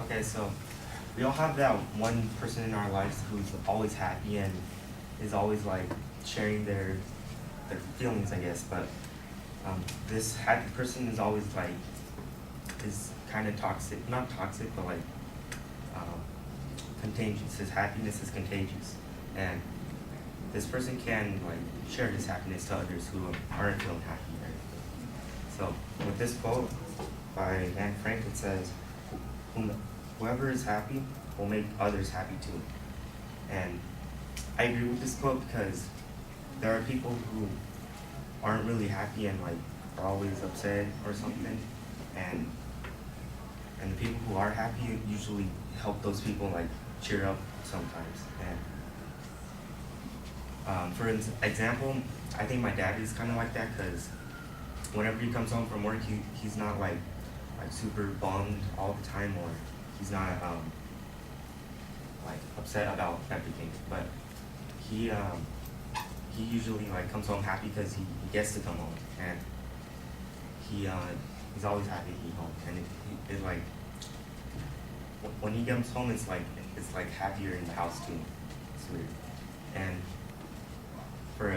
Okay, so we all have that one person in our lives who's always happy and is always like sharing their feelings, I guess. But this happy person is always like is kind of toxic, not toxic, but like contagious. His happiness is contagious, and this person can like share his happiness to others who aren't feeling happy. Right? So with this quote by Anne Frank, it says, "Whoever is happy will make others happy too." And I agree with this quote because there are people who aren't really happy and like are always upset or something, and the people who are happy usually help those people like cheer up sometimes. And for example, I think my dad is kind of like that because whenever he comes home from work, he's not like super bummed all the time, or he's not like upset about everything. But he usually like comes home happy because he gets to come home, and he's always happy to be home. And it like when he comes home, it's like happier in the house too. It's weird. And for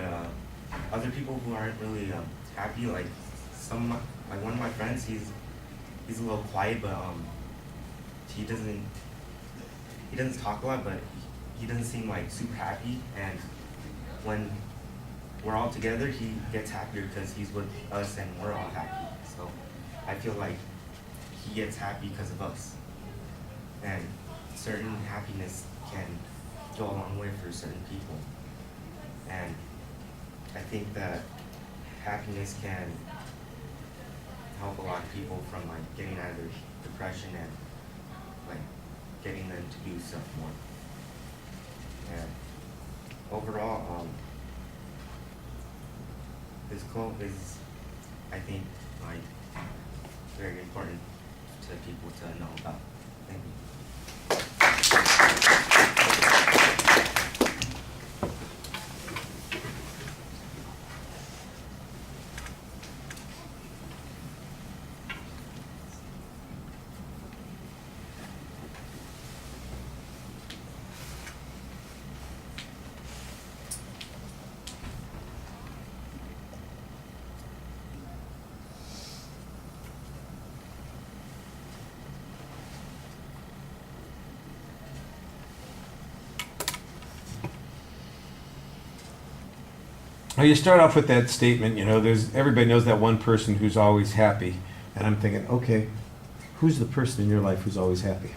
other people who aren't really happy, like one of my friends, he's a little quiet, but he doesn't talk a lot, but he doesn't seem like super happy. And when we're all together, he gets happier because he's with us and we're all happy. So I feel like he gets happy because of us. And certain happiness can go a long way for certain people. And I think that happiness can help a lot of people from like getting out of their depression and like getting them to do stuff more. And overall, this quote is, I think, like very important to people to know about. Thank you. Well, you start off with that statement, everybody knows that one person who's always happy. And I'm thinking, okay, who's the person in your life who's always happy?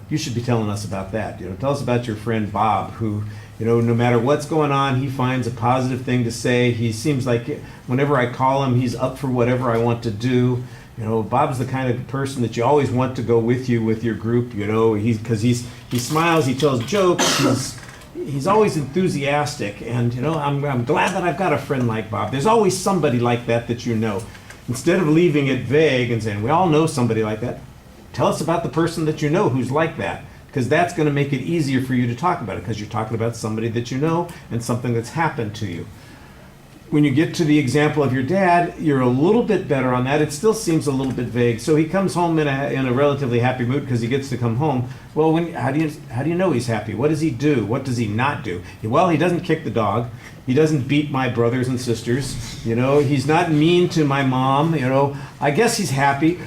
You should be telling us about that. Tell us about your friend Bob, who, no matter what's going on, he finds a positive thing to say. He seems like whenever I call him, he's up for whatever I want to do. Bob's the kind of person that you always want to go with you with your group. Because he smiles, he tells jokes, he's always enthusiastic, and I'm glad that I've got a friend like Bob. There's always somebody like that you know. Instead of leaving it vague and saying we all know somebody like that, tell us about the person that you know who's like that, because that's going to make it easier for you to talk about it, because you're talking about somebody that you know and something that's happened to you. When you get to the example of your dad, you're a little bit better on that. It still seems a little bit vague. So he comes home in a relatively happy mood because he gets to come home. Well, how do you know he's happy? What does he do? What does he not do? Well, he doesn't kick the dog. He doesn't beat my brothers and sisters. He's not mean to my mom. I guess he's happy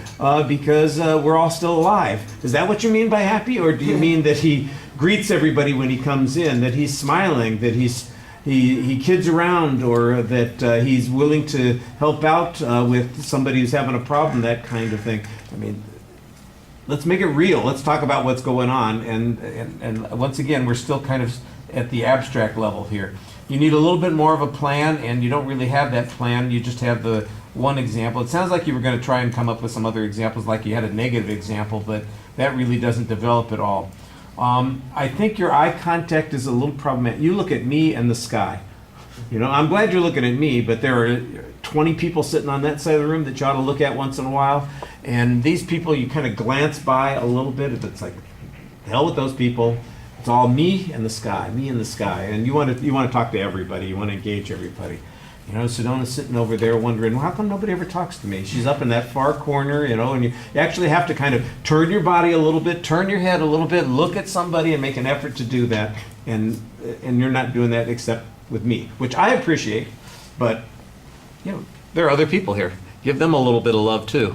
because we're all still alive. Is that what you mean by happy, or do you mean that he greets everybody when he comes in, that he's smiling, that he kids around, or that he's willing to help out with somebody who's having a problem, that kind of thing? I mean, let's make it real. Let's talk about what's going on. And once again, we're still kind of at the abstract level here. You need a little bit more of a plan, and you don't really have that plan. You just have the one example. It sounds like you were going to try and come up with some other examples, like you had a negative example, but that really doesn't develop at all. I think your eye contact is a little problematic. You look at me and the sky. I'm glad you're looking at me, but there are 20 people sitting on that side of the room that you ought to look at once in a while. And these people, you kind of glance by a little bit. It's like, the hell with those people. It's all me and the sky, me and the sky. And you want to talk to everybody. You want to engage everybody. You know, Sedona's sitting over there wondering, well, how come nobody ever talks to me? She's up in that far corner, you know, and you actually have to kind of turn your body a little bit, turn your head a little bit, look at somebody and make an effort to do that. And you're not doing that except with me, which I appreciate, but, you know, there are other people here. Give them a little bit of love too.